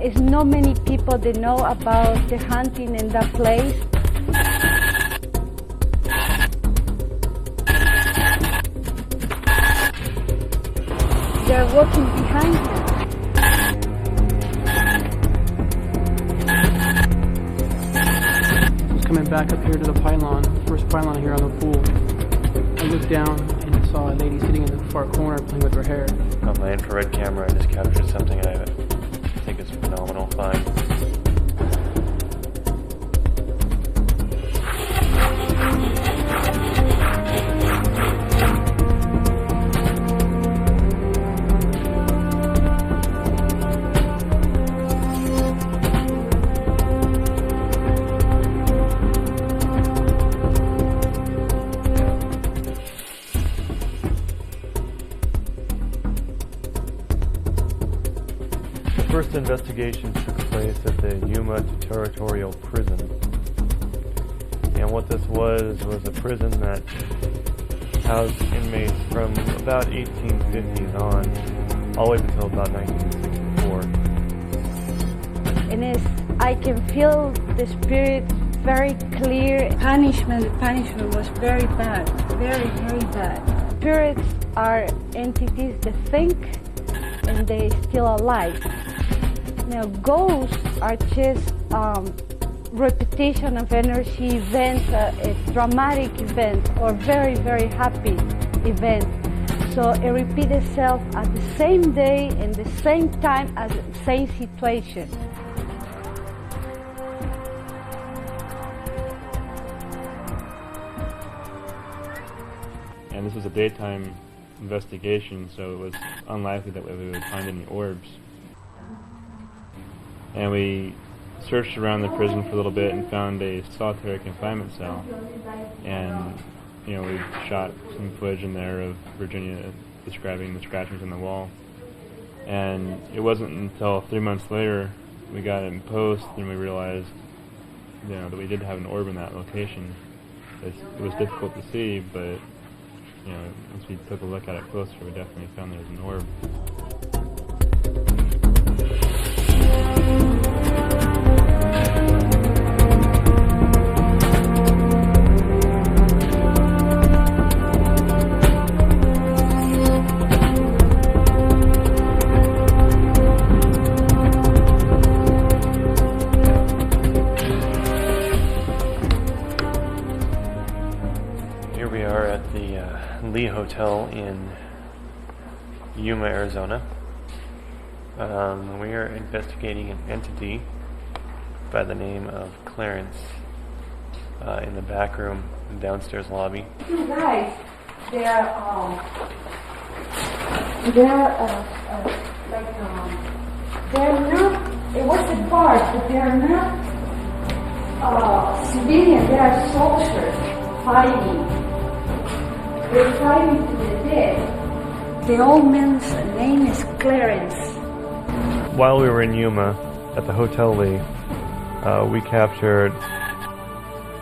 It's not many people that know about the hunting in that place. They're walking behind him. Just coming back up here to the pylon, first pylon here on the pool. I looked down and I saw a lady sitting in the far corner playing with her hair. On my infrared camera, I just captured something I think is a phenomenal find. The first investigation took place at the Yuma Territorial Prison. And what this was a prison that housed inmates from about 1850s on, all the way until about 1964. And I can feel the spirit very clear. Punishment was very bad, very, very bad. Spirits are entities that think and they still alive. Now, ghosts are just repetition of energy events, dramatic events, or very, very happy events. So it repeats itself at the same day and the same time as the same situation. And this was a daytime investigation, so it was unlikely that we would find any orbs. And we searched around the prison for a little bit and found a solitary confinement cell. And, you know, we shot some footage in there of Virginia describing the scratchings on the wall. And it wasn't until 3 months later we got it in post and we realized, you know, that we did have an orb in that location. It was difficult to see, but, you know, once we took a look at it closer, we definitely found there was an orb. Here we are at the Lee Hotel in Yuma, Arizona. We are investigating an entity by the name of Clarence in the back room, downstairs lobby. You guys, they're not, it was a bar, but they're not civilians, they are soldiers fighting. They're fighting to the death. The old man's name is Clarence. While we were in Yuma at the Hotel Lee, we captured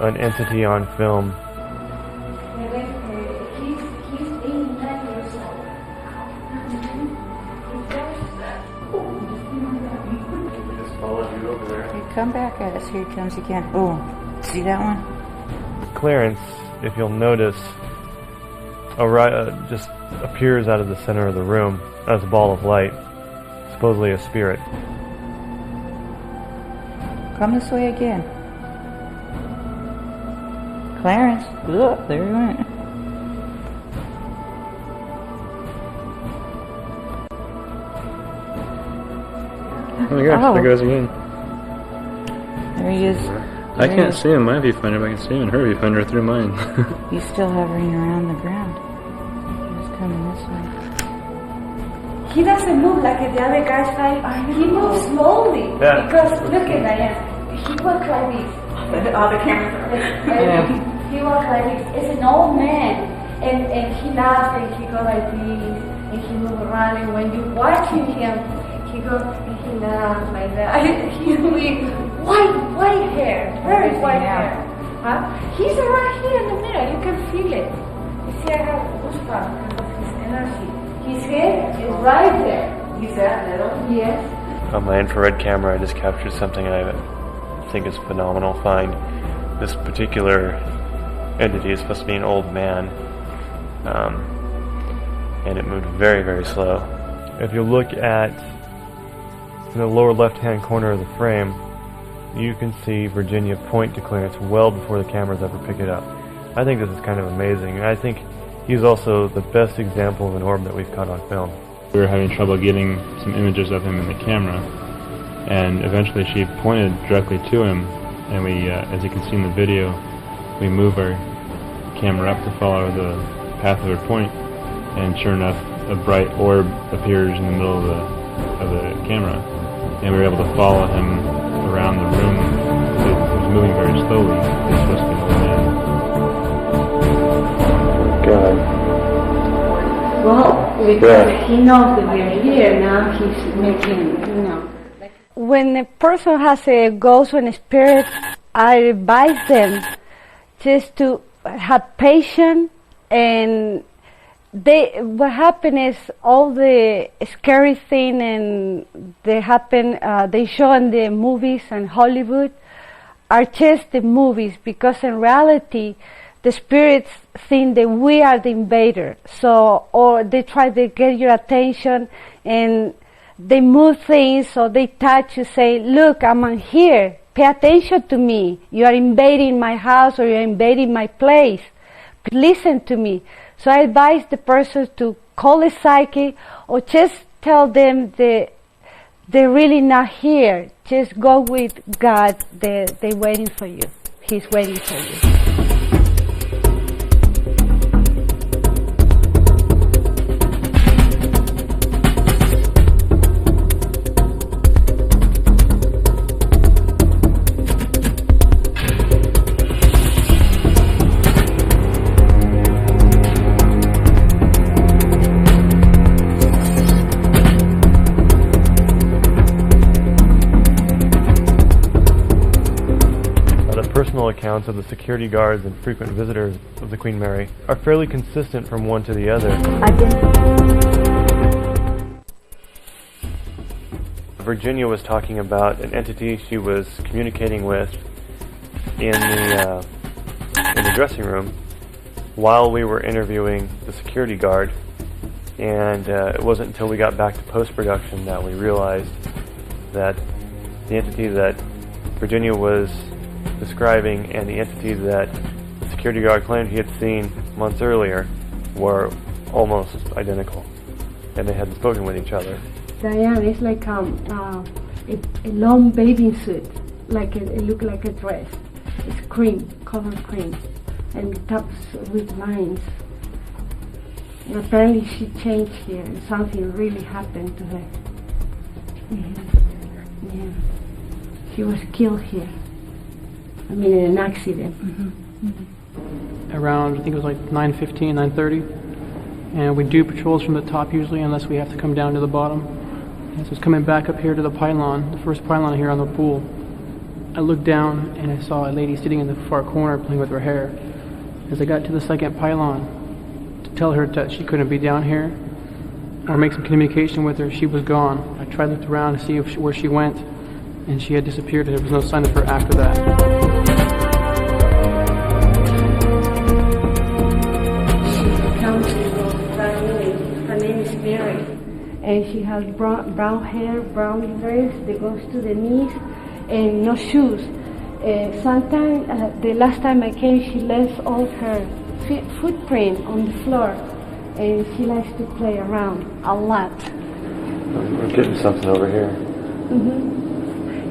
an entity on film. He's 89 years old. We just followed you over there. You come back at us. Here he comes again. Oh, see that one? Clarence, if you'll notice, just appears out of the center of the room as a ball of light, supposedly a spirit. Come this way again. Clarence. Look, there he went. Oh my gosh, there goes again. There he is. I can't see him in my viewfinder, but I can see him in her viewfinder through mine. He's still hovering around the ground. He was coming this way. He doesn't move like the other guys fight. He moves slowly. Yeah. Because look at Diane. He walks like this. All the cameras are He walks like this. It's an old man. And he laughs and he goes like this. And he moves around. And when you're watching him, he goes and he laughs like that. He's with white hair. Very white hair. Huh? He's right here in the middle. You can feel it. You see, I have goosebumps because of his energy. His head is right there. Is that little? Yes. On my infrared camera, I just captured something I think is a phenomenal find. This particular entity is supposed to be an old man, and it moved very, very slow. If you look at the lower left-hand corner of the frame, you can see Virginia point to clearance well before the cameras ever pick it up. I think this is kind of amazing, and I think he's also the best example of an orb that we've caught on film. We were having trouble getting some images of him in the camera, and eventually she pointed directly to him, and we, as you can see in the video, we move our camera up to follow the path of her point, and sure enough, a bright orb appears in the middle of the camera, and we were able to follow him around the room. It was moving very slowly. It was supposed to be moving in. God. Well, because he knows that we're here now, he's making, When a person has a ghost or a spirit, I advise them just to have patience, and what happen is all the scary thing and they show in the movies and Hollywood are just the movies, because in reality the spirits think that we are the invader. So, or they try to get your attention and they move things, or they touch you, say, look, I'm here, pay attention to me, you are invading my house or you're invading my place, listen to me. So I advise the person to call a psychic or just tell them that they're really not here. Just go with God, they're waiting for you. He's waiting for you. Personal accounts of the security guards and frequent visitors of the Queen Mary are fairly consistent from one to the other. Virginia was talking about an entity she was communicating with in the dressing room while we were interviewing the security guard, and it wasn't until we got back to post-production that we realized that the entity that Virginia was describing and the entity that the security guard claimed he had seen months earlier were almost identical, and they hadn't spoken with each other. Diane, it's like a long bathing suit, it looked like a dress. It's cream, color cream, and tops with lines. And apparently she changed here, and something really happened to her. Yeah. She was killed here. I mean, in an accident. Around, I think it was like 9:15, 9:30, and we do patrols from the top usually, unless we have to come down to the bottom. And so it's coming back up here to the pylon, the first pylon here on the pool. I looked down and I saw a lady sitting in the far corner playing with her hair. As I got to the second pylon to tell her that she couldn't be down here or make some communication with her, she was gone. I tried to look around to see where she went, and she had disappeared, and there was no sign of her after that. Her name is Mary, and she has brown hair, brown dress that goes to the knees, and no shoes. Sometimes, the last time I came, she left all her footprint on the floor, and she likes to play around a lot. We're getting something over here.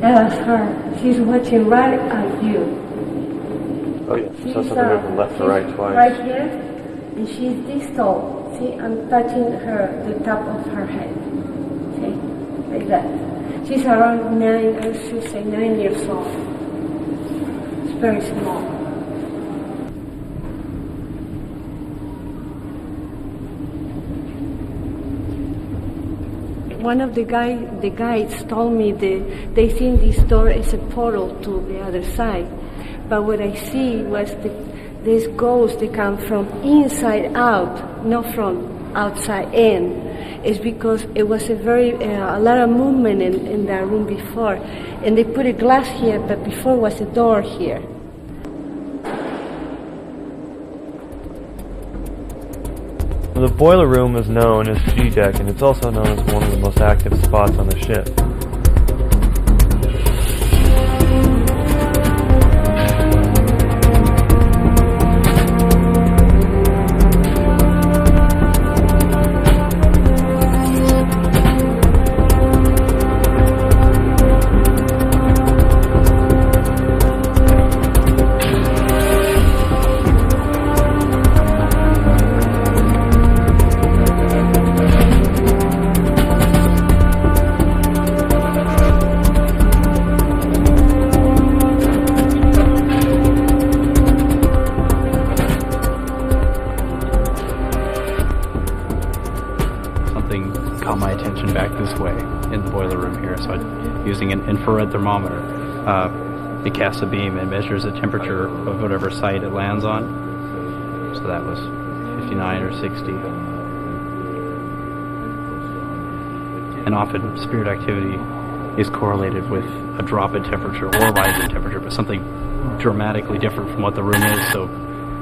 Yeah, that's her. She's watching right at you. Oh yeah, I saw something move from left to right twice. Right here, and she's this tall. See, I'm touching the top of her head. See, like that. She's around 9 years old. It's very small. One of the guides told me that they think this door is a portal to the other side. But what I see was these ghosts, they come from inside out, not from outside in is because it was a lot of movement in that room before, and they put a glass here, but before was a door here. The boiler room is known as G-Deck, and it's also known as one of the most active spots on the ship. Caught my attention back this way in the boiler room here, so I'm using an infrared thermometer. It casts a beam and measures the temperature of whatever site it lands on. So that was 59 or 60. And often spirit activity is correlated with a drop in temperature or a rise in temperature, but something dramatically different from what the room is. So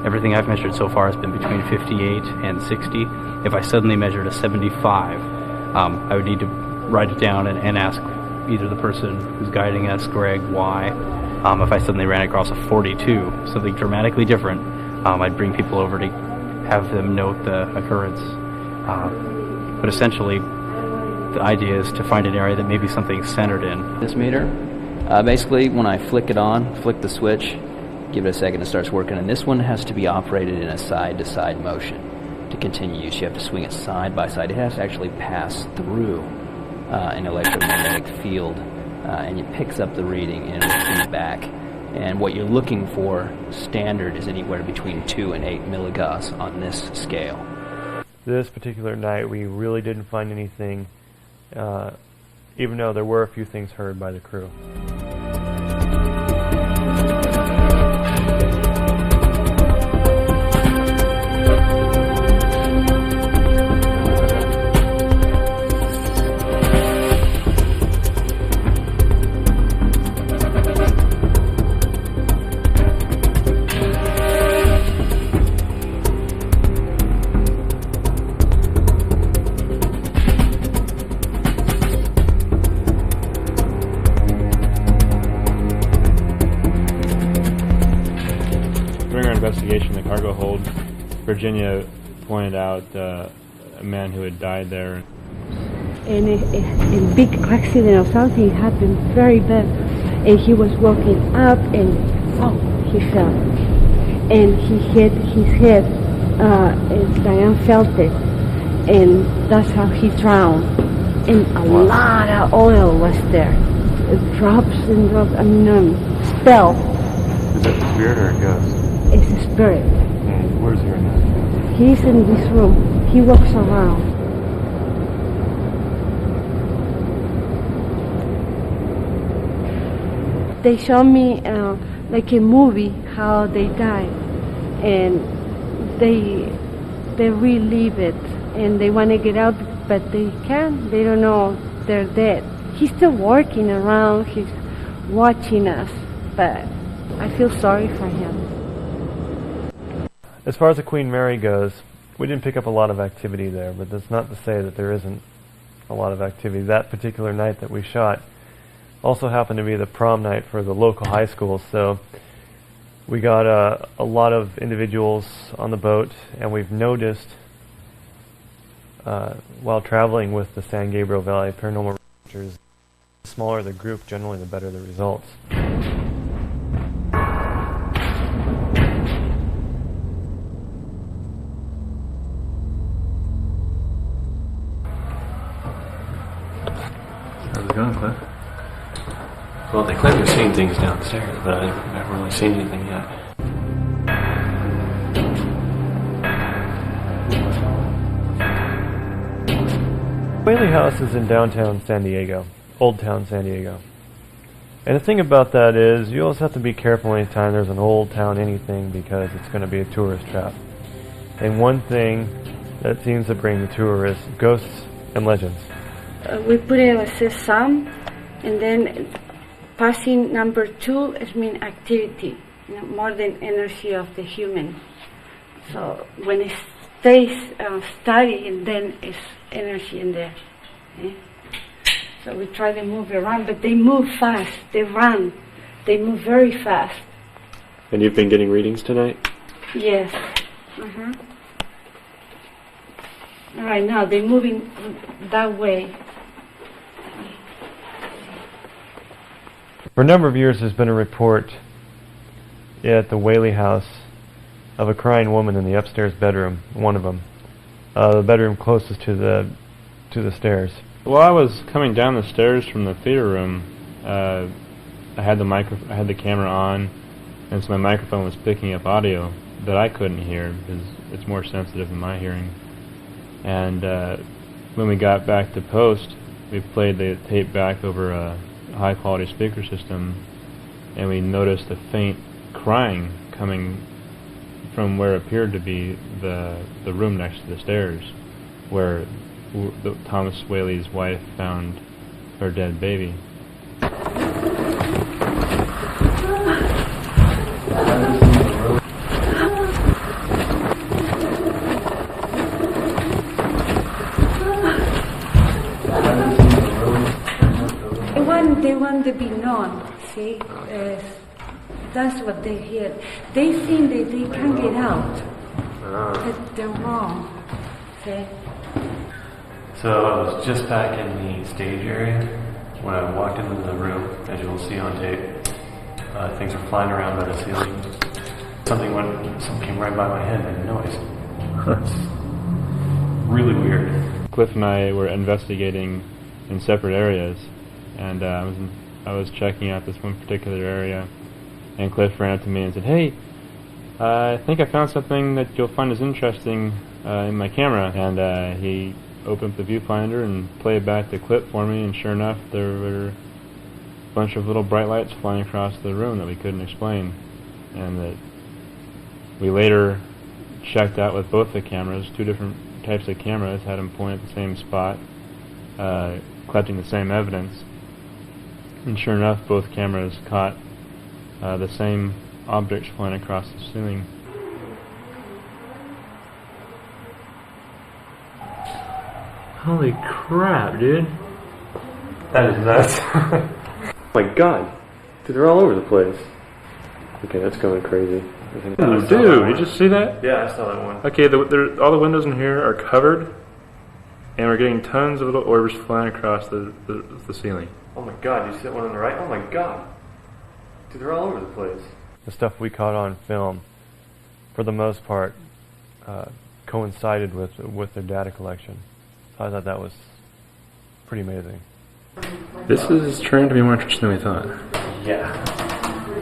everything I've measured so far has been between 58 and 60. If I suddenly measured a 75, I would need to write it down and ask either the person who's guiding us, Greg, why. If I suddenly ran across a 42, something dramatically different, I'd bring people over to have them note the occurrence. But essentially, the idea is to find an area that maybe something's centered in. This meter, basically when I flick it on, flick the switch, give it a second, it starts working, and this one has to be operated in a side-to-side motion. To continue use, you have to swing it side by side. It has to actually pass through an electromagnetic field, and it picks up the reading and it feeds back. And what you're looking for, standard, is anywhere between 2 and 8 milligauss on this scale. This particular night, we really didn't find anything, even though there were a few things heard by the crew. During our investigation, the cargo hold, Virginia pointed out a man who had died there. And a big accident or something happened very bad, and he was walking up and he fell, and he hit his head, and Diane felt it, and that's how he drowned. And a lot of oil was there. It drops and drops, spell. Is it a spirit or a ghost? It's a spirit. And where's he right now? He's in this room. He walks around. They show me like a movie how they died, and they relive it, and they want to get out, but they can't. They don't know they're dead. He's still working around. He's watching us, but I feel sorry for him. As far as the Queen Mary goes, we didn't pick up a lot of activity there, but that's not to say that there isn't a lot of activity. That particular night that we shot also happened to be the prom night for the local high school, so we got a lot of individuals on the boat, and we've noticed while traveling with the San Gabriel Valley Paranormal Researchers, the smaller the group, generally the better the results. How's it going, Cliff? Well, they claim they're seeing things downstairs, but I haven't really seen anything yet. Whaley House is in downtown San Diego, Old Town San Diego. And the thing about that is, you always have to be careful anytime there's an old town anything, because it's going to be a tourist trap. And one thing that seems to bring the tour is ghosts and legends. We put it as some, and then passing number 2 is mean activity, more than energy of the human. So when it stays steady, and then it's energy in there. Okay? So we try to move around, but they move fast. They run. They move very fast. And you've been getting readings tonight? Yes. Right now they're moving that way. For a number of years, there's been a report at the Whaley house of a crying woman in the upstairs bedroom, one of them, the bedroom closest to the stairs. While I was coming down the stairs from the theater room, I had the camera on, and so my microphone was picking up audio that I couldn't hear because it's more sensitive than my hearing. And when we got back to post, we played the tape back over a high-quality speaker system, and we noticed a faint crying coming from where appeared to be the room next to the stairs, where Thomas Whaley's wife found her dead baby. They want to be known, see? That's what they hear. They think that they can't get out, but they're wrong, see? So I was just back in the stage area when I walked into the room, as you will see on tape. Things were flying around by the ceiling. Something came right by my head and made a noise. It's really weird. Cliff and I were investigating in separate areas, and I was checking out this one particular area, and Cliff ran up to me and said, "Hey, I think I found something that you'll find is interesting in my camera." And he opened up the viewfinder and played back the clip for me, and sure enough, there were a bunch of little bright lights flying across the room that we couldn't explain, and that we later checked out with both the cameras. Two different types of cameras had them point at the same spot, collecting the same evidence. And sure enough, both cameras caught the same objects flying across the ceiling. Holy crap, dude. That is nuts. Oh my god. Dude, they're all over the place. Okay, that's going crazy. Ooh, dude, did you just see that? Yeah, I saw that one. Okay, all the windows in here are covered, and we're getting tons of little orbs flying across the ceiling. Oh my god, you see that one on the right? Oh my god. Dude, they're all over the place. The stuff we caught on film, for the most part, coincided with their data collection. So I thought that was pretty amazing. This is turning to be more interesting than we thought. Yeah.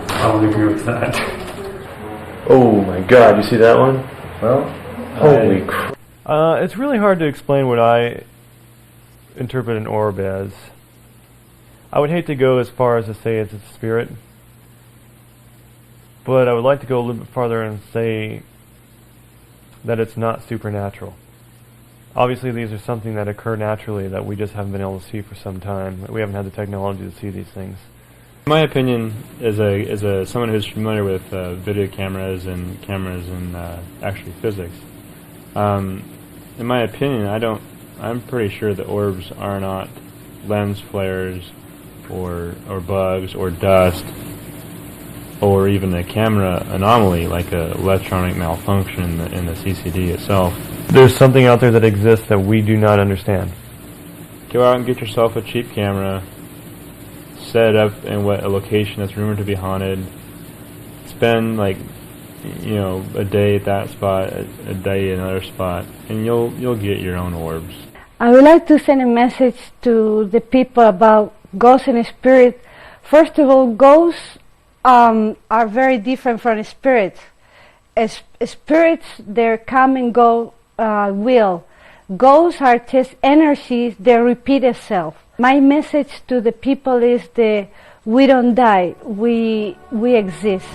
I would agree with that. Oh my god, you see that one? Well, holy crap. It's really hard to explain what I interpret an orb as. I would hate to go as far as to say it's a spirit, but I would like to go a little bit farther and say that it's not supernatural. Obviously, these are something that occur naturally that we just haven't been able to see for some time. We haven't had the technology to see these things. In my opinion, as someone who's familiar with video cameras and actually physics, in my opinion, I'm pretty sure that orbs are not lens flares or bugs or dust or even a camera anomaly like an electronic malfunction in the CCD itself. There's something out there that exists that we do not understand. Go out and get yourself a cheap camera, set it up in a location that's rumored to be haunted, spend a day at that spot, a day at another spot, and you'll get your own orbs. I would like to send a message to the people about ghosts and spirit. First of all, ghosts are very different from spirits. Spirits, they come and go will. Ghosts are just energies that repeat itself. My message to the people is that we don't die, we exist.